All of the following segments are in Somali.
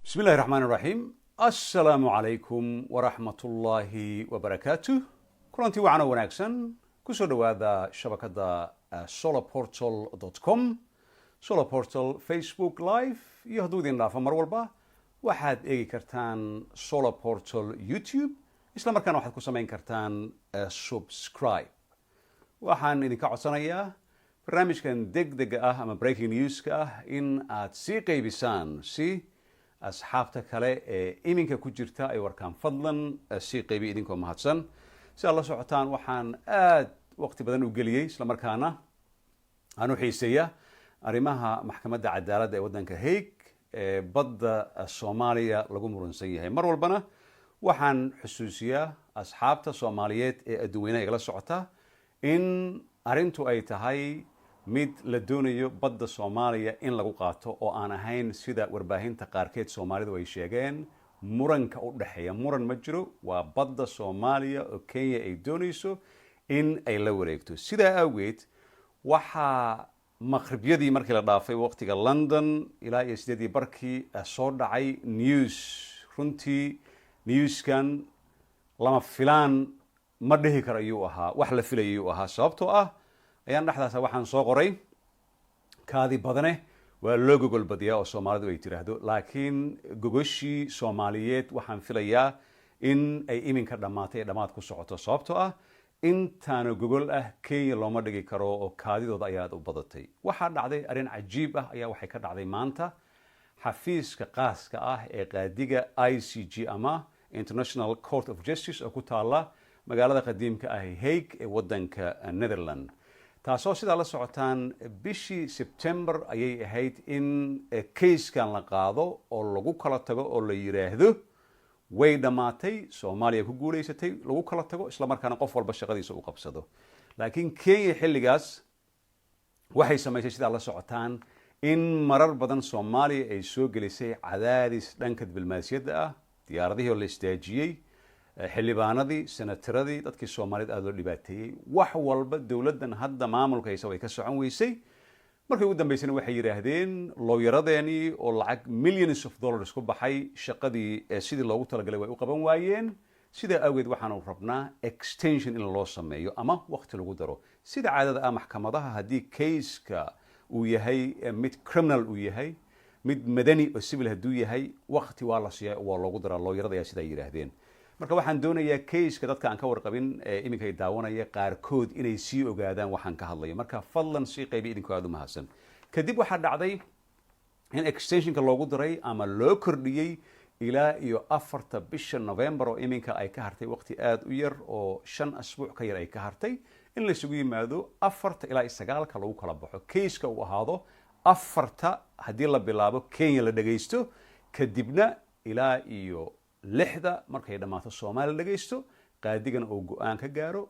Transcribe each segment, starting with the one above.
بسم الله الرحمن الرحيم السلام عليكم ورحمة الله وبركاته كلانتي وعنا وناكسن كسو دوادا شبكة solarportal.com solarportal Facebook لايف يهدودين لافا مرولبا waxaad eegi kartaan solar portal youtube isla markaana waxaad ku samayn kartaan subscribe waxaan idinka codsanayaa barnaamijkan degdega ah ama breaking newska ah in aad sii qaybisaan si asxaabta kale ee iminka ku jirta ay warkaan fadlan sii qaybi idinkoo mahadsan si aad la socotaan waxaan aad waqti badan u geliyey isla markaana aan u xiiseeya arrimaha maxkamadda cadaaladda ee waddanka Hague ee badda Soomaaliya lagu muransan yahay mar walbana waxaan xusuusiyaa asxaabta Soomaaliyeed ee adduunweynaha igala socota in arrintu ay tahay mid la doonayo badda Soomaaliya in lagu qaato oo aan ahayn sida warbaahinta qaarkeed Soomaalidu ay sheegeen muranka u dhaxeeya muran ma jiro waa badda Soomaaliya oo Kenya ay doonayso in ay la wareegto sidaa awgeed waxaa maqribiyadii markii la dhaafay waqtiga London ilaa iyo 8 barkii soo dhacay news runtii newskan lama filaan ma dhihi karo ayuu ahaa wax la filayay uu ahaa sababtoo ah ayaan dhaxdaas waxaan soo qoray kaadi badane waa loo gogol badiyaa oo Soomaalidu ay tiraahdo laakiin gogoshii Soomaaliyeed waxaan filayaa in ay iminka dhamaatay dhamaad ku socoto sababtoo ah intaana gogol ah Kenya looma dhigi karo oo kaadidooda ayaa u badatay waxa dhacday arrin cajiib ah ayaa waxay ka dhacday maanta xafiiska qaaska ah ee qaadiga ICJ ama International Court of Justice oo ku taala magaalada qadiimka ah Hague ee waddanka Netherlands taasoo sidaa la socotaan bishii September ayay ahayd in case-kan la qaado oo lagu kala tago oo la yiraahdo way dhamaatay Soomaaliya ku guuleysatay lagu kala tago isla markaana qof walba shaqadiisa u qabsado laakiin Kenya xilligaas waxay samaysay sidaa la socotaan in marar badan Soomaaliya ay soo gelisay cadaadis dhanka diblomaasiyadda ah diyaaradihii oo la istaajiyay xildhibaanadii senataradii dadkii Soomaaliyeed aad loo dhibaateeyay wax walba dawladdan hadda maamulka haysa way ka socon weysay markii ugu dambeysana waxay yiraahdeen looyaradeeni oo lacag millions of dollars ku baxay shaqadii sidii loogu talagalay way u qaban waayeen sida awgeed waxaanu rabnaa extension in loo sameeyo ama waqti lagu daro sida caadada ah maxkamadaha haddii case-ka uu yahay mid criminal uu yahay mid madani oo civil hadduu yahay waqti waa la siiyaa waa loogu daraa looyarada ayaa sidaa yiraahdeen marka waxaan doonayaa case-ka dadka aan ka warqabin iminka ay daawanaya qaarkood inay sii ogaadaan waxaan ka hadlayo marka fadlan sii qaybi idinkoo aad u mahadsan kadib waxaa dhacday in extensionka loogu daray ama loo kordhiyey ilaa iyo 4 bisha November oo iminka ay ka hartay waqti aad u yar oo 5 asbuuc ka yar ay ka hartay in la isugu yimaado 4 ilaa 9 lagu kala baxo case-ka uu ahaado 4 haddii la bilaabo Kenya la dhageysto kadibna ilaa iyo 6 markay dhamaato Soomaaliya dhageysto qaadigana uu go'aan ka gaaro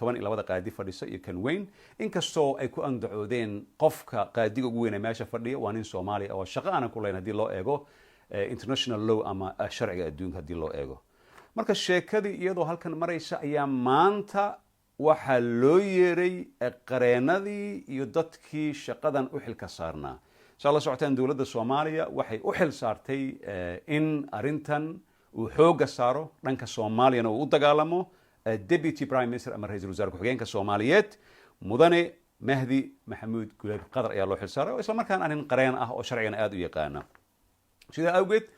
12 qaadi fadhiso iyo kan weyn inkastoo ay ku andacoodeen qofka qaadiga ugu weyn ee meesha fadhiya waa nin Soomaali oo shaqo aan ku leeyahay hadii loo eego international law ama sharciga adduunka hadii loo eego marka sheekadii iyadoo halkan maraysa ayaa maanta waxa loo yeeray qareenadii iyo dadkii shaqadan u xilka saarnaa la socotaan dawladda Soomaaliya waxay u xil saartay in arrintan uu xooga saaro dhanka Soomaaliyana uu u dagaalamo deputy prime minister ama ra'iisul wasaare ku-xigeenka Soomaaliyeed mudane Mahdi Maxamuud Guleed Qadar ayaa loo xil saaray oo isla markaan arrin qareen ah oo sharcigan aad u yaqaana sida awgeed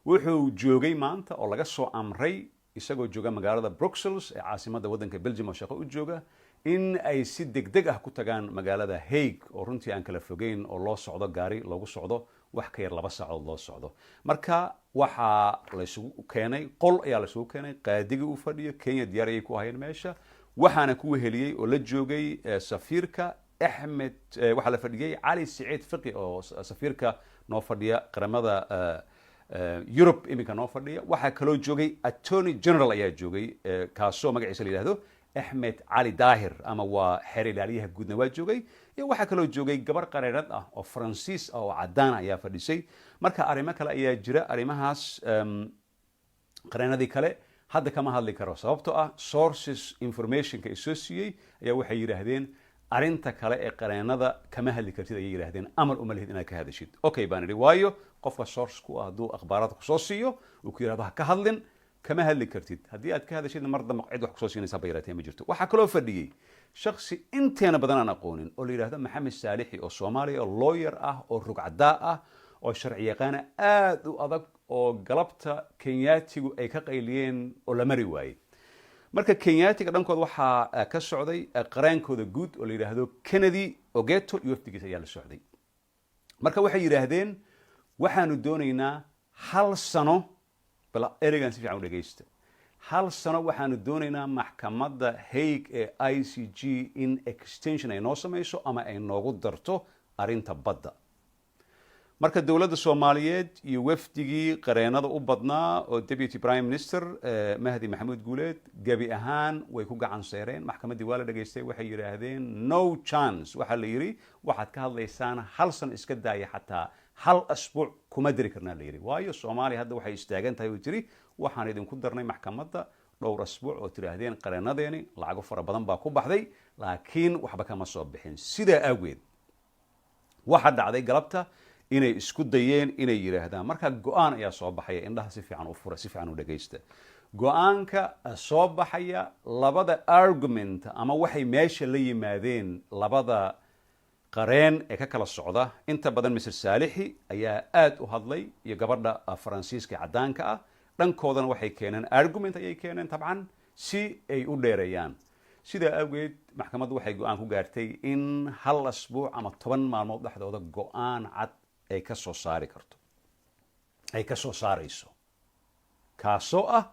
wuxuu joogay maanta oo laga soo amray isagoo jooga magaalada Brussels ee caasimadda waddanka Belgium oo shaqo u jooga in ay si degdeg ah ku tagaan magaalada Hague oo runtii aan kala fogeyn oo loo socdo gaari loogu socdo wax ka yar 2 saacadood loo socdo marka waxa la isugu keenay qol ayaa la isugu keenay qaadiga uu fadhiyo Kenya diyaar ay ku hayeen meesha waxaana ku weheliyay oo la joogay safiirka Ahmed waxa la fadhiyay Ali Saeed Fiqi oo safiirka noo fadhiya qaramada Europe iminka noo fadhiya waxa kaloo joogay Attorney General ayaa joogay kaasoo magaciisa la yiraahdo Ahmed Ali Dahir ama waa xeerilaaliyaha guudna waa joogay iyo waxa kaloo joogay gabar qareerad ah oo Francis oo cadaan ayaa fadhisay marka arrimo kale ayaa jira arrimahaas qareenadii kale hadda kama hadli karo sababtoo ah sources information ka soo siiyay ayaa waxay yiraahdeen arinta kale ee qareenada kama hadli kartid ayay yiraahdeen amar uma lihid inaad ka hadashid okay baan idhi waayo qofka source ku ah hadduu akhbaarada kusoo siiyo uu ku yidhahdo ha ka hadlin kama hadli kartid haddii aad ka hadashidna mar dambe cid wax kusoo siinaysa ba yaraatee ma jirto waxaa kaloo fadhiyey shaksi inteena badan aan aqoonin oo la yidhaahdo maxamed saalixi oo soomaaliya oo lawyer ah oo rugcadaa ah oo sharci yaqaana aad u adag oo galabta kenyaatigu ay ka qayliyeen oo la mari waayey marka kenyaatiga dhankood waxaa ka socday qaraankooda guud oo la yidhaahdo kennedy ogeto iyo wafdigiisa ayaa la socday marka waxay yidhaahdeen waxaanu doonaynaa hal sano bal ereygan si fiican u dhegaysta hal sano waxaanu doonaynaa maxkamadda hague ee ICJ in extension ay noo samayso ama ay noogu darto arinta badda marka dowladda Soomaaliyeed iyo wafdigii qareenada u badnaa oo deputy prime minister Mahdi Maxamuud Guuleed gabi ahaan way ku gacan saareen maxkamaddii waa la dhageystay waxay yiraahdeen no chance waxa la yiri waxaad ka hadlaysaan hal san iska daaya xataa hal asbuuc kuma diri karnaa la yiri waayo Soomaaliya hadda waxay istaagan tahay oo jiri waxaan idinku darnay maxkamadda dhowr asbuuc oo tiraahdeen qareenadeeni lacag fara badan baa ku baxday laakiin waxba kama soo bixin sida awgeed waxa dhacday galabta inay isku dayeen inay yiraahdaan marka go'aan ayaa soo baxaya indhaha si fiican u fura si fiican u dhageysta go'aanka soo baxaya labada argument ama waxay meesha la yimaadeen labada qareen ee ka kala socda inta badan Mr. Saalixi ayaa aad u hadlay iyo gabadha Faransiiska cadaanka ah dhankoodana waxay keeneen argument ayay keeneen tabcan si ay u dheereeyaan sida awgeed maxkamaddu waxay go'aan ku gaartay in hal asbuuc ama 10 maalmood dhexdooda go'aan cad ay ka soo saari karto ay ka soo saarayso kaasoo ah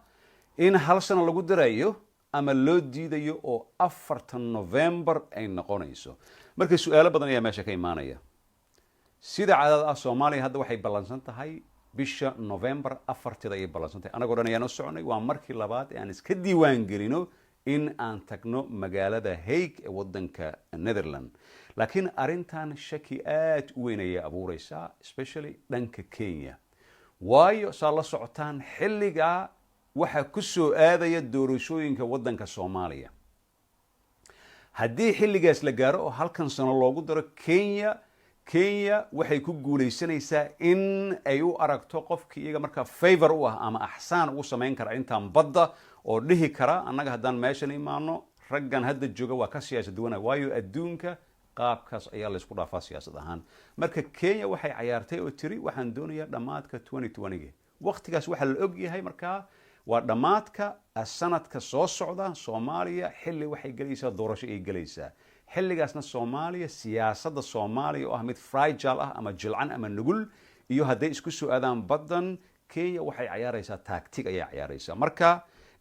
in hal sano lagu darayo ama loo diidayo oo 4 November ay noqonayso markay su'aalo badan ayaa meesha ka imaanaya sida caadada ah Soomaaliya hadda waxay ballansan tahay bisha November 4 ay ballansan tahay anagoo dhan ayaan u soconay waa markii labaad ee aan iska diiwaan gelino in aan tagno magaalada Hague ee wadanka Netherlands laakiin arintan shaki aad u weyn ayay abuuraysaa especially dhanka Kenya waayo saa la socotaan xilliga waxa ku soo aadaya doorashooyinka wadanka Soomaaliya haddii xilligaas la gaaro oo halkan sano loogu daro Kenya waxay ku guuleysanaysaa in ay u aragto qofkii iyaga marka favor u ah ama axsaan ugu sameyn kara intaan badda oo dhihi kara annaga haddaan meeshan imaano raggan hadda jooga waa ka siyaasad duwana waayo adduunka qaabkaas ayaa la isku dhaafaa siyaasad ahaan marka Kenya waxay ciyaartay oo tiri waxaan doonayaa dhamaadka 2020 waqtigaas waxa la og yahay markaa waa dhamaadka sanadka soo socda Soomaaliya xilli waxay galaysaa doorasho ay galaysaa xilligaasna Soomaaliya siyaasadda Soomaaliya oo ah mid fragile ah ama jilcan ama nugul iyo haday isku soo aadaan badan Kenya waxay ciyaaraysaa tactic ayay ciyaaraysaa marka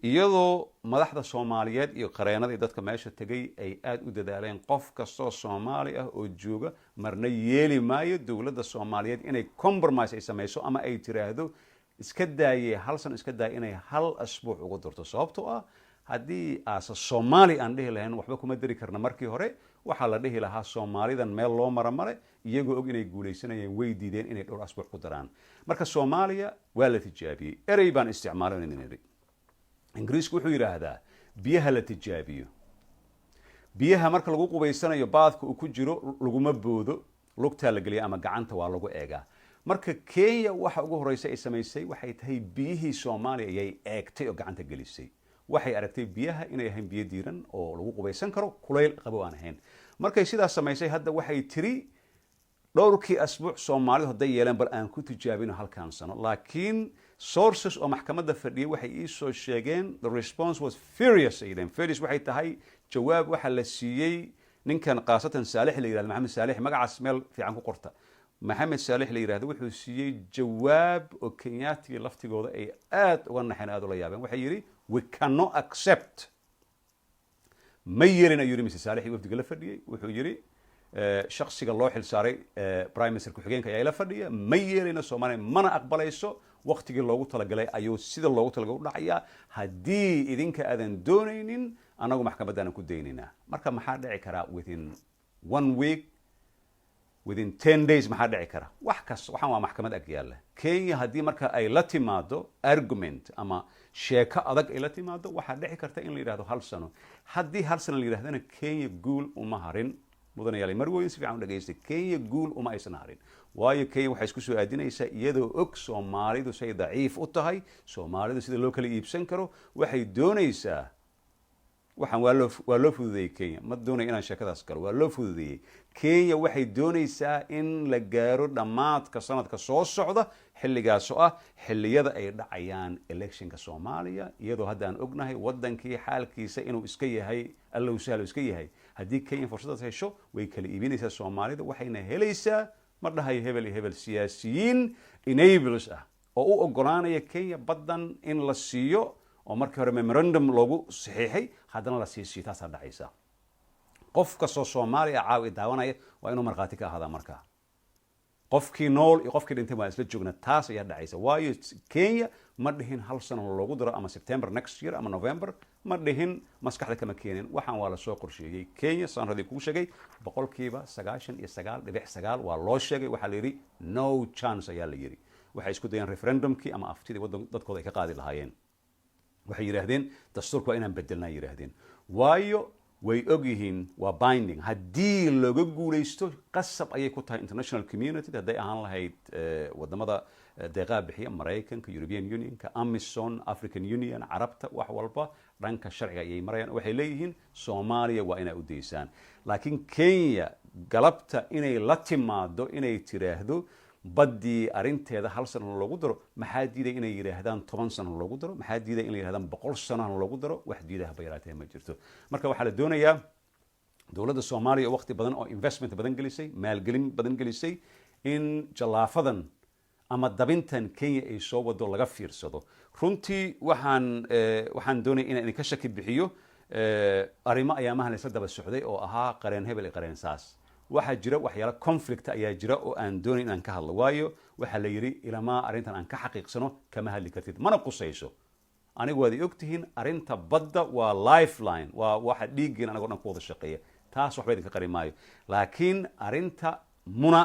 iyadoo madaxda Soomaaliyeed iyo qareenada dadka meesha tagay ay aad u dadaaleen qof kasto Soomaali ah oo jooga marna yeeli maayo dawladda Soomaaliyeed inay compromise ay sameeyso ama ay tiraahdo iska daayay hal san iska daay inay hal asbuuc ugu darto sababtoo ah haddii aasa Soomaali aan dhihi lahayn waxba kuma dari karna markii hore waxa la dhihi lahaa Soomaalidan meel loo maramare iyagoo og inay guuleysanayeen way diideen inay dhowr asbuuc ku daraan marka Soomaaliya waa la tijaabiyay erey baan isticmaalaynaynay ingiriisku wuxuu yiraahdaa biyaha la tijaabiyo biyaha marka lagu qubaysanayo baadka uu ku jiro laguma boodo lugta la galiya ama gacanta waa lagu eegaa marka Kenya waxa ugu horeysa ay sameysay waxay tahay biyihii Soomaaliya ayay eegtay oo gacanta gelisay waxay aragtay biyaha inay ahayn biyo diiran oo lagu qubaysan karo kuleyl qabo aan ahayn markay sidaas sameysay hadda waxay tiri dhowrkii asbuuc Soomaalidu haday yeelan bal aan ku tijaabino halkan sano laakiin sources oo maxkamadda fadhiyay waxay ii soo sheegeen the response was furious aydan furious waxay tahay jawaab waxa la siiyay ninkan qaasatan Saalix la yiraahdo Maxamed Saalix magacaas meel fiican ku qorta Maxamed Saalix la yiraahdo wuxuu siiyay jawaab oo Kenyaatiga laftigooda ay aad uga naxeen aad u la yaabeen waxay yiri we cannot accept ma yeelina yiri Mr. Saalix wafdiga la fadhiyay wuxuu yiri shakhsiga loo xil saaray prime minister ku xigeenka ayaa la fadhiya ma yeelina Soomaaliya mana aqbalayso waqtigii loogu talagalay ayuu sida loogu talagalay u dhacayaa haddii idinka aadan doonaynin anagu maxkamaddan ku daynina marka maxaa dhici kara within 1 week within 10 days maxaa dhici kara wax kasta waxaan waa maxkamad ag yaala Kenya haddii marka ay la timaado argument ama sheeko adag ay la timaado waxaa dhici karta in la yiraahdo hal sano haddii hal sano la yiraahdana Kenya guul uma harin mudanayaal marweyn si fiican u dhageystay kenya guul uma aysan harin waayo kenya waxay isku soo aadinaysaa iyadoo og soomaalidu say daciif u tahay soomaalidu sida loo kala iibsan karo waxay doonaysaa waxaan waa loo fududeeyey kenya ma doonaya inaan sheekadaas galo waa loo fududeeyey kenya waxay doonaysaa in la gaaro dhammaadka sanadka soo socda xilligaas oo ah xilliyada ay dhacayaan electionka soomaaliya iyadoo hadda aan ognahay wadankii xaalkiisa inuu iska yahay allow sahlo iska yahay haddii kenya fursadaas hesho way kala iibinaysaa soomaalida waxayna helaysaa ma dhahayo hebel iyo hebel siyaasiyiin enablers ah oo u ogolaanaya kenya baddan in la siiyo oo markii hore memorandum loogu saxiixay haddana la sii siiyo taasaa dhacaysa qof kastoo soomaaliya caawi daawanaya waa inuu markhaati ka ahaadaa markaa qofkii nool iyo qofkii dhintay waa isla joogna taas ayaa dhacaysa waayo kenya ma dhihin hal sano loogu daro ama September next year ama November ma dhihin maskaxda kama keenin waxaan waa la soo qorsheeyey kenya saan radii kugu sheegay boqolkiiba 99.9 waa loo sheegay waxaa la yidhi no chance ayaa la yidhi waxay isku dayeen referendumkii ama aftidii dadkooda ay ka qaadi lahaayeen waxay yidhaahdeen dastuurka waa inaan bedelnaa yidhaahdeen waayo way ogyihiin waa binding haddii looga guulaysto qasab ayay ku tahay international community hadday ahaan lahayd wadamada deeqaha bixiya maraykanka European Unionka Amazon African Union carabta wax walba dhanka sharciga ayay marayaan waxay leeyihiin Soomaaliya waa inay u deysaan laakiin Kenya galabta inay la timaado inay tiraahdo badii arinteeda hal sano loogu daro maxaa diiday inay yiraahdaan 10 sano loogu daro maxaa diiday inay yiraahdaan 100 sano loogu daro wax diidaha bayraatay ma jirto marka waxa la doonayaa dawladda Soomaaliya waqti badan oo investment badan gelisay maalgelin badan gelisay in jalaafadan ama dabintan Kenya ay soo wado laga fiirsado runtii waxaan doonay inaan ka shaki bixiyo arrimo ayaamahan la daba socday oo ahaa qareen hebel qareen saas waxa jira waxyaalo conflict ayaa jira oo aan doonay inaan ka hadlo waayo waxa la yiri ilama arintan aan ka xaqiiqsano kama hadli kartid mana qusayso anigu waad ogtihiin arinta badda waa lifeline waa waxa dhiigeen anagu dhan ku wada shaqeeya taas waxba idinka qari maayo laakiin arinta muna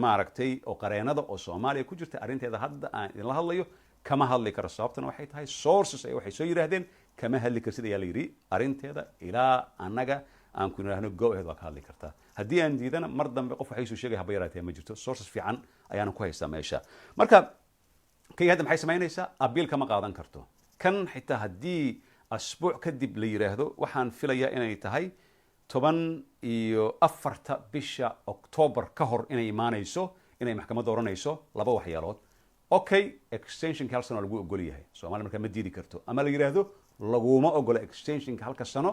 ma aragtay oo qareenada oo Soomaaliya ku jirta arinteeda hadda aan idin la hadlayo kama hadli karo sababtana waxay tahay sources ay waxay soo yiraahdeen kama hadli kartid ayaa la yiri arinteeda ilaa anaga aan ku niraahno go ahead waa ka hadli kartaa haddii aan diidana mar dambe qof waxay soo sheegay haba yaraatee ma jirto sources fiican ayaan ku haystaa meesha marka kay hadda maxay sameynaysaa abiil kama qaadan karto kan xitaa haddii asbuuc kadib la yiraahdo waxaan filayaa inay tahay 14 bisha October ka hor inay imaanayso inay maxkamadda oranayso laba waxyaalood okay extension ka hal sano lagu ogol yahay Soomaaliya marka ma diidi karto ama la yiraahdo laguma ogola extension ka halka sano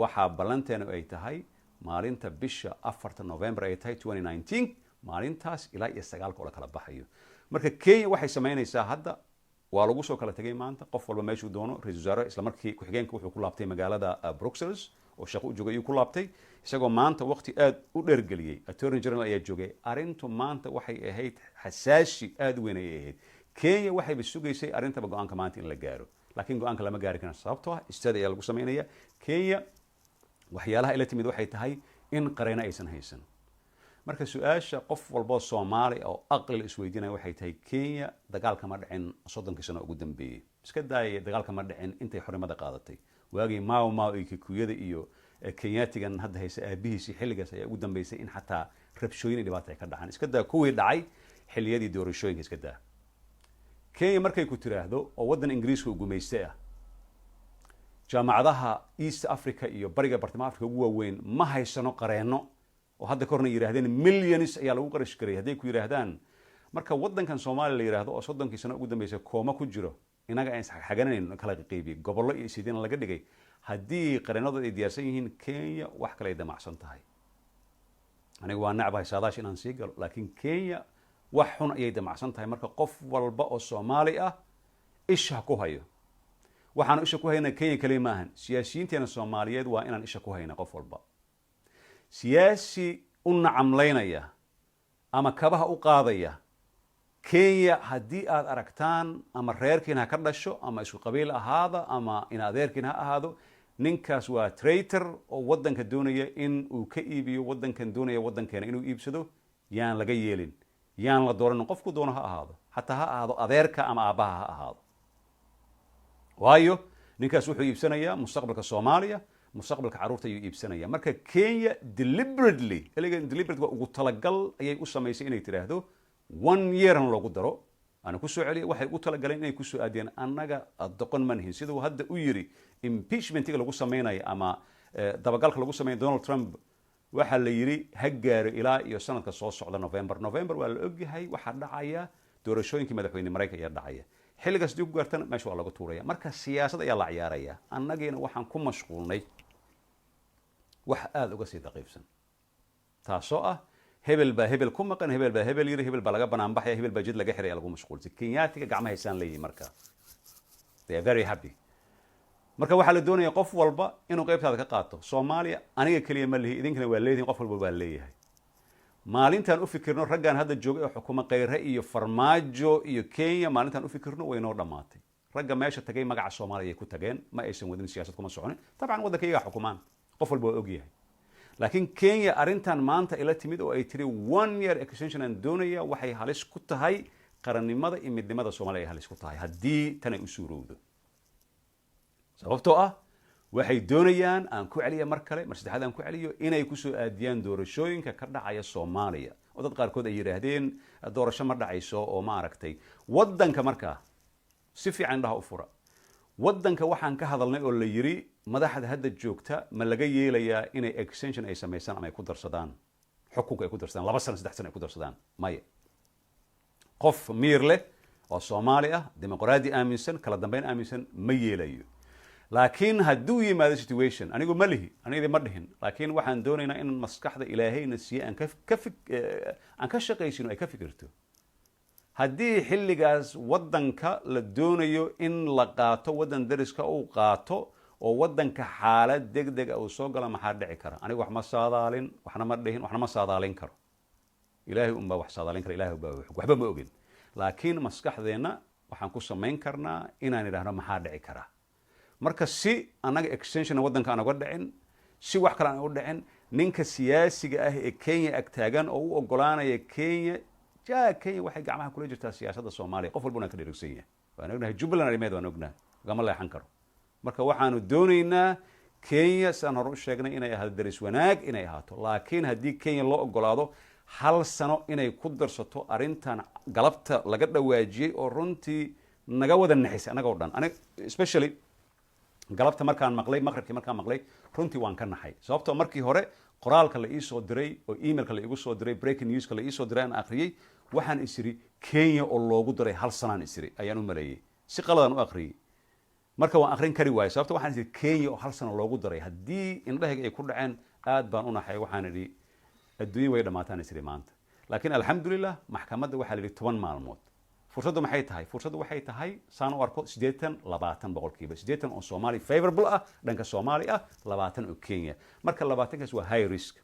waxa balanteena ay tahay maalinta bisha 4 November ay tahay 2019 maalintaas ilaa iyo 9 oo kala baxayo marka Kenya waxay sameynaysaa hadda waa lagu soo kala tagay maanta qof walba meeshuu doono ra'iisul wasaare isla markii ku xigeenka wuxuu ku laabtay magaalada Brussels oo shaqo u joogay ku laabtay isagoo maanta waqti aad u dheergeliyay attorney general ayaa joogay arintu maanta waxay ahayd xasaasi aad weyn ay ahayd Kenya waxay bisugaysay arintaba go'aanka maanta in la gaaro laakiin go'aanka lama gaari karin sababtoo ah istaad ayaa lagu sameynaya Kenya waxyaalaha ila timid waxay tahay in qareena aysan haysan marka su'aasha qof walba Soomaali oo aqal isweydiinaya waxay tahay Kenya dagaalka ma dhicin 30 sano ugu dambeeyay iska daayay dagaalka ma dhicin intay xornimada qaadatay waagii Mao iyo Kikuyada iyo Kenyaatigan hadda haysa aabihiisii xilligaas ayaa ugu dambeysay in xataa rabshooyin dhibaato ay ka dhacaan iska daa kuwii dhacay xilliyadii doorashooyinka iska daa Kenya markay ku tiraahdo oo wadan Ingiriiska ugu gumeystay ah jaamacadaha East Africa iyo bariga bartamaha Afrika ugu waaweyn ma haysano qareeno oo hadda korna yiraahdeen millions ayaa lagu qarash garay haday ku yiraahdaan marka wadankan Soomaaliya la yiraahdo oo 30 sano ugu dambeysay kooma ku jiro inaga aan xagananayn kala qeybi gobollo iyo sideen laga dhigay haddii qareenadu ay diyaarsan yihiin Kenya wax kale ay damacsan tahay aniga waa nacbay saadash inaan sii galo laakiin Kenya wax xun ayay damacsan tahay marka qof walba oo Soomaali ah isha ku hayo waxaan isha ku haynaa Kenya kaliya maahan siyaasiyiinteena Soomaaliyeed waa inaan isha ku haynaa qof walba siyaasi u nacamleynaya ama kabaha u qaadaya Kenya haddii aad aragtaan ama reerkiina ka dhasho ama isku qabiil ahaada ama in adeerkiina ahaado ninkaas waa traitor oo wadanka doonaya in uu ka iibiyo wadankan doonaya wadankeena inuu iibsado yaan laga yeelin yaan la dooran qofku doono ha ahaado hatta ha ahaado adeerka ama aabaha ha ahaado waayo ninkaas wuxuu iibsanayaa mustaqbalka Soomaaliya mustaqbalka carruurta ayuu iibsanaya marka Kenya deliberately waa ugu talagal ayay u samaysay inay tiraahdo 1 year an loogu daro ana ku soo celiyo waxay ugu talagaleen inay ku soo aadiyaan annaga doqon manhin sidoo hadda u yiri impeachmentiga lagu sameeyay ama dabagalka lagu sameeyay Donald Trump waxa la yiri ha gaaro ilaa iyo sanadka soo socda November waa la ogyahay waxa dhacaya doorashooyinka madaxweynaha Mareykanka ayaa dhacaya xilligaas dib u gaartana meesha waa lagu tuuraya marka siyaasad ayaa la ciyaaraya annageena waxaan ku mashquulnay wax aad uga sii daqiibsan taasoo ah hebel ku maqan hebel yiri hebel baa laga banaan baxaya hebel baa jid laga xiray lagu mashquulsan Kenyaatiga gacmaha haysan leeyahay marka they are very happy marka waxa la doonayaa qof walba inuu qaybtaada ka qaato Soomaaliya aniga kaliya ma leeyahay idinkana waa leeyihiin qof walba waa leeyahay maalintan u fikirno raggan hadda jooga ee xukuuma qeyre iyo farmaajo iyo Kenya maalintan u fikirno way noo dhamaatay ragga meesha tagay magaca Soomaaliya ay ku tageen ma aysan wadin siyaasad kuma soconin taban waddankayga xukumaan qof walba og yahay laakiin Kenya arintan maanta ila timid oo ay tiri 1 year extension aan doonaya waxay halis ku tahay qarannimada iyo midnimada Soomaaliya halis ku tahay haddii tan ay u suurowdo sababtoo ah waxay doonayaan aan ku celiya mar kale mar saddexaad aan ku celiyo inay ku soo aadiyaan doorashooyinka ka dhacaya Soomaaliya oo dad qaarkood ay yiraahdeen doorasho ma dhacayso oo ma aragtay waddanka markaa si fiican dhaha u fura waddanka waxaan ka hadalnay oo la yiri madaxda hadda joogta ma laga yeelayaa inay extension ay sameeyaan ama ay ku darsadaan xukunka ay ku darsadaan 2 sano 3 sano ay ku darsadaan maya qof miir leh oo Soomaali ah dimuqraadi aaminsan kala dambeyn aaminsan ma yeelayo laakiin hadduu yimaado situation anigu ma lihi aniga ma dhihin laakiin waxaan doonaynaa in maskaxda Ilaahayna si aan ka shaqeysino ay ka fikirto haddii xilligaas waddanka la doonayo in la qaato waddan dariska uu qaato oo waddanka xaalad degdeg ah uu soo galo maxaa dhici kara anigu wax ma saadaalin waxna ma dhihin waxna ma saadaalin karo Ilaahay umba wax saadaalin kara Ilaahay baa waxba ma ogin laakiin maskaxdeena waxaan ku sameyn karnaa inaan idhaahno maxaa dhici kara marka si anaga extension waddanka aan uga dhicin si wax kale aan u dhicin ninka siyaasiga ah ee Kenya ag taagan oo u ogolaanaya Kenya waxay gacmaha kula jirtaa siyaasadda Soomaaliya qof walba ka dhirigsan yahay waan ognahay Jubaland arimeed waan ognahay gama leexan karo marka waxaanu doonaynaa Kenya saan hore u sheegnay inay ahaato daris wanaag inay ahaato laakiin haddii Kenya loo ogolaado hal sano inay ku darsato arintan galabta laga dhawaajiyay oo runtii naga wada naxisay anaga oo dhan aniga especially galabta markaan maqlay maqribkii markaan maqlay runtii waan ka naxay sababtoo markii hore qoraalka la ii soo diray oo emailka la igu soo diray breaking newska la ii soo diray aan akhriyay waxaan isiri Kenya oo loogu diray hal sanaan isiri ayaan u maleeyay si qaladan u akhriyay marka waan akhrin kari waayay sababtoo waxaan isiri Kenya oo hal sano loogu diray haddii indhahayga ay ku dhaceen aad baan u naxay waxaan idhi adduunyada way dhamaataan isiri maanta laakiin alxamdulillah maxkamadda waxaa la yidhi 10 maalmood fursaddu maxay tahay fursaddu waxay tahay saan u arko 80 boqolkiiba 80 oo Soomaali favorable ah dhanka Soomaali ah 20 oo Kenya marka 20kaas waa high risk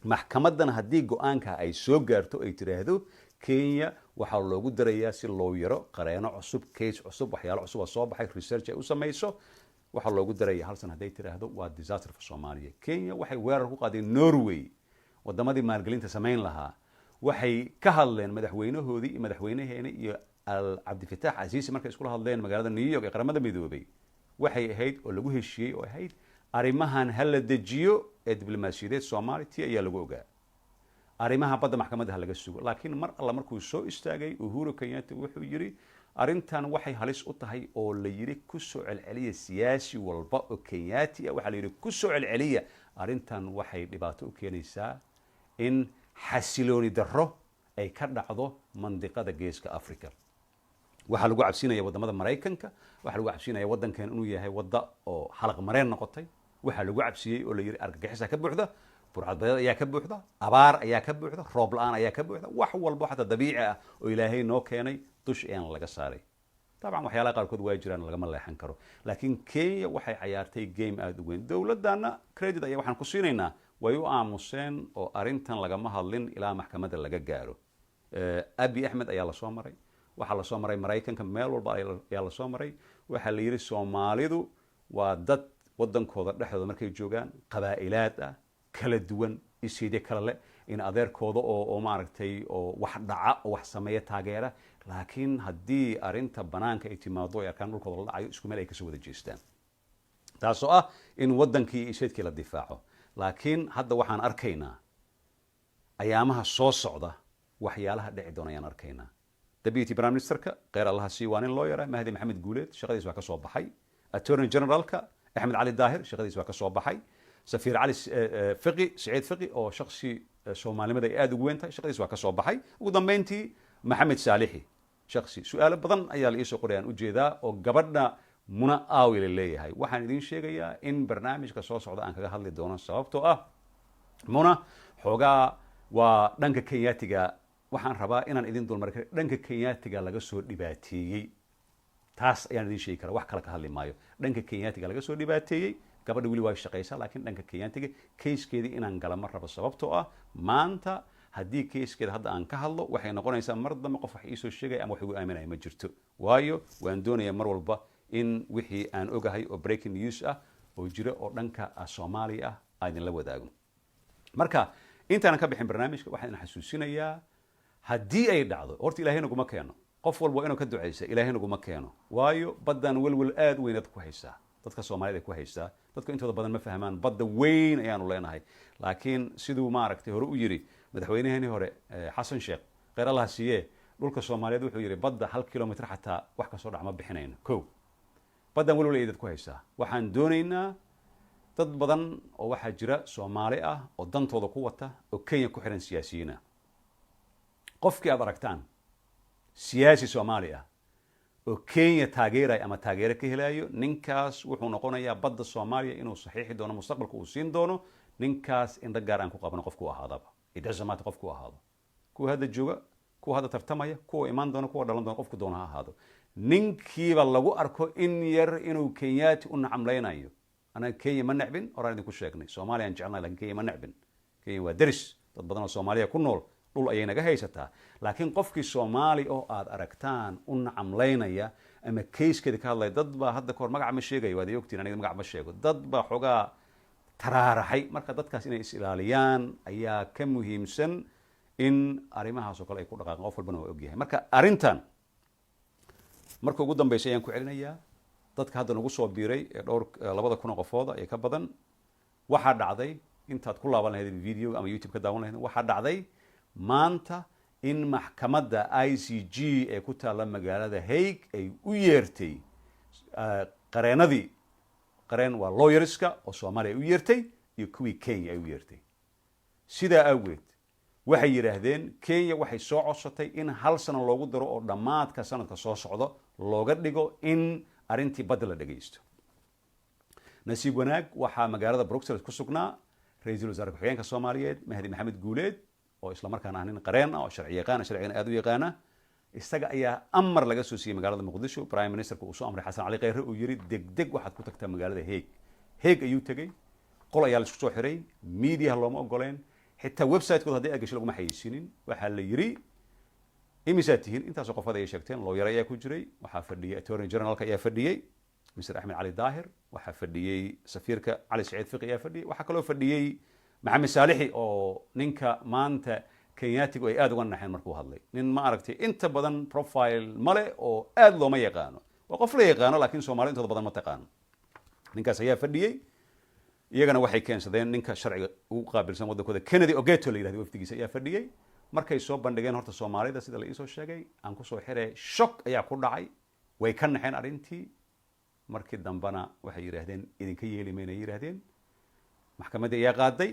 maxkamaddan haddii go'aanka ay soo gaarto ay tiraahdo Kenya waxaa loogu darayaa si loo yaro qareeno cusub case cusub waxyaalo cusub oo soo baxay research ay u samayso waxaa loogu darayaa hal san hadday tiraahdo waa disaster for Soomaaliya Kenya waxay weerar ku qaadeen Norway wadamadii maalgelinta samayn lahaa waxay ka hadleen madaxweynahoodii iyo madaxweynaheena iyo Cabdifataax Casiisi markay isku hadleen magaalada New York ee qaramada midoobay waxay ahayd oo lagu heshiiyay oo ahayd arimahan hal la dejiyo ee diblomaasiyadeed Soomaaliya ayaa lagu ogaa arimaha badda maxkamadda laga sugo laakiin mar alla markuu soo istaagay Uhuru Kenyatta wuxuu yiri arintan waxay halis u tahay oo la yiri ku soo celceliya siyaasi walba oo Kenyatta waxa la yiri ku soo celceliya arintan waxay dhibaato u keenaysaa in xasilooni darro ay ka dhacdo mandiqada geeska Afrika waxa lagu cabsinaya wadamada Mareykanka waxa lagu cabsinaya wadankan inuu yahay wada oo xalaq mareen noqotay waxa lagu cabsiyay oo la yiri argagixisa ka buuxda burcadbadeed ayaa ka buuxda abaar ayaa ka buuxda roob la'aan ayaa ka buuxda wax walba xataa dabiici ah oo Ilaahay noo keenay dush aan laga saaray طبعا waxyaalaha qaarkood way jiraan laga ma leexan karo laakiin Kenya waxay ciyaartay game aad u weyn dawladana credit ayaa waxaan ku siinaynaa way u aamuseen oo arintan laga ma hadlin ilaa maxkamadda laga gaaro Abiy Ahmed ayaa la soo maray waxa la soo maray Mareykanka meel walba ayaa la soo maray waxa la yiri Soomaalidu waa dad wadankooda dhexdooda markay joogaan qabaa'ilaad ah kala duwan isiide kala leh in adeerkooda oo maaragtay oo wax dhaca oo wax sameeya taageera laakiin haddii arinta banaanka ay timaado ay arkaan dhulkooda la dhacayo isku meel ay ka soo wada jeestaan taasoo ah in wadankii iyo statekii la difaaco laakiin hadda waxaan arkaynaa ayaamaha soo socda waxyaalaha dhici doona ayaan arkaynaa deputy prime ministerka kheyr allaha sii waa nin loo yaraa mahdi maxamed guuleed shaqadiis waa ka soo baxay attorney generalka axmed cali daahir shaqadiis waa ka soo baxay safiir cali fiqi saciid fiqi oo shaksi soomaalinimada ay aada ugu weyn tahay shaqadiis waa ka soo baxay ugu dambeyntii maxamed saalixi shaksi su-aalo badan ayaa la iisoo qoray aan ujeedaa oo gabadha muna aawi la leeyahay waxaan idiin sheegayaa in barnaamijka soo socda aan kaga hadli doono sababtoo ah muna xoogaa waa dhanka kenyaatiga waxaan rabaa inaan idin dulmari karo dhanka kenyaatiga laga soo dhibaateeyey taas ayaan idin sheegi karaa wax kale ka hadli maayo dhanka kenyaatiga laga soo dhibaateeyey gabadha weli waa shaqaysaa laakiin dhanka kenyaatiga kayskeedii inaan gala ma rabo sababtoo ah maanta haddii kayskeeda hadda aan ka hadlo waxay noqonaysaa mar dambe qof wax iisoo sheegaya ama wax igu aaminaya ma jirto waayo waan doonayaa mar walba in wixii aan ogahay oo breaking news ah oo jira oo dhanka soomaaliya ah aan idinla wadaago marka intaanan ka bixin barnaamijka waxaan idin xasuusinayaa haddii ay dhacdo horta ilaahay naguma keeno qof walba inuu ka ducaysa ilaahay naguma keeno waayo baddan welwel aada weyn dad ku haysaa dadka soomaalida ay ku haysaa dadku intooda badan ma fahmaan badda weyn ayaanu leenahay laakiin siduu maaragtay hore u yiri madaxweynaheenii hore xasan sheekh kheyr allaha siiye dhulka soomaaliyeed wuxuu yidhi badda 1 kilomitr xataa wax kasoo dhac ma bixinayno ko baddan welwel ay dad ku haysaa waxaan doonaynaa dad badan oo waxaa jira soomaali ah oo dantooda ku wata oo kenya ku xiran siyaasiyiin ah qofkii aad aragtaan siyaasi soomaali ah oo kenya taageeraya ama taageero ka helayo ninkaas wuxuu noqonayaa badda soomaaliya inuu saxiixi doono mustaqbalka uu siin doono ninkaas indho gaar aan ku qabno qofku ahaadaba idasamaata qofku ahaado kuwa hadda jooga kuwa hadda tartamaya kuwa imaan doona kuwa dhalan doona qofku doona ha ahaado ninkiiba lagu arko in yar inuu kenyaati u nacamlaynayo anaga kenya ma necbin horaan idinku sheegnay soomaaliya aan jecelnahay lakin kenya ma necbin kenya waa deris dad badan oo soomaaliya ku nool dhul ayay naga haysataa laakiin qofkii soomaali oo aad aragtaan u nacamlaynaya ama kayskeeda ka hadlaya dad baa hadda kahor magac ma sheegayo waad ogtiin aniga magac ma sheego dad baa xoogaa taraaraxay marka dadkaas inay is ilaaliyaan ayaa ka muhiimsan in arrimahaas oo kale ay ku dhaqaaqaan qof walbana waa ogyahay marka arrintan marka ugu dambeysay ayaan ku celinayaa dadka hadda nagu soo biiray ee dhowr 2,000 qofooda ee ka badan waxaa dhacday intaad ku laaban lahayd video ama youtube ka daawan lahayd waxaa dhacday maanta in maxkamadda ICJ ee ku taalla magaalada Hague ay u yeertay qareenadii qareen waa lawyerska oo Soomaaliya u yeertay iyo kuwii Kenya ay u yeertay sidaa awgeed waxay yiraahdeen Kenya waxay soo codsatay in 1 sano loogu daro oo dhamaadka sanadka soo socdo looga dhigo in arrintii badda la dhageysto nasiib wanaag waxaa magaalada Brussels ku sugnaa ra'iisul wasaare ku-xigeenka Soomaaliyeed Mahdi Maxamed Guuleed oo isla markaana nin qareen ah oo sharci yaqaan sharcigan aad u yaqaana isaga ayaa amar laga soo siiyay magaalada Muqdisho prime ministerku uu soo amray Xasan Cali Kheyre uu yiri degdeg waxaad ku tagtaa magaalada Hague ayuu tagay qol ayaa la isku soo xiray media looma ogoleen xitaa website-kooda haddii aad gasho laguma xayeysiinin waxaa la yiri imisaa tihiin intaasoo qof ay sheegteen lawyer ayaa ku jiray waxaa fadhiyay attorney generalka ayaa fadhiyay Mr. Axmed Cali Daahir waxaa fadhiyay safiirka Cali Saciid Fiqi ayaa fadhiyay waxaa kaloo fadhiyay maxamed saalixi oo ninka maanta kenyaatigu ay aada uga naxeen markuu hadlay nin ma aragtay inta badan profile male oo aada looma yaqaano waa qof la yaqaano laakiin soomaali intooda badan ma taqaano ninkaas ayaa fadhiyey iyagana waxay keensadeen ninka sharciga ugu qaabilsan waddankooda Kennedy Ogeto la yidhahdo wafdigiisa ayaa fadhiyey markay soo bandhigeen horta soomaalida sida la iisoo sheegay aan kusoo xiray shock ayaa ku dhacay way ka naxeen arrintii markii dambana waxay yidhaahdeen idinka yeeli mayna yidhaahdeen maxkamadda ayaa qaaday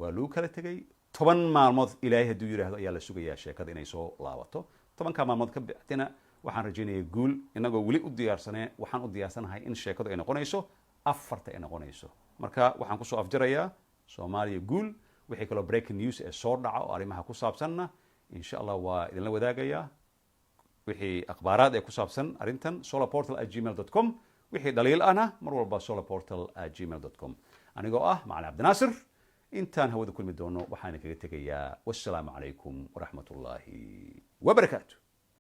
waa lagu kala tegay 10 maalmood ilaahay hadduu yidhaahdo ayaa la sugayaa sheekada inay soo laabato 10 maalmood ka bacdina waxaan rajaynayaa guul inagoo weli u diyaarsanee waxaan u diyaarsanahay in sheekadu ay noqonayso 4 ay noqonayso marka waxaan kusoo afjarayaa Soomaaliya guul wixii kaloo breaking news ee soo dhaca oo arrimaha ku saabsanna insha Allah waa idinla wadaagayaa wixii akhbaaraad ee ku saabsan arrintan solarportal@gmail.com wixii dhaliil ana mar walba solarportal@gmail.com anigoo ah macalin Cabdinaasir intaan hawada kulmi doono waxaan kaga tegayaa wassalaamu calaykum waraxmatullaahi wabarakaatu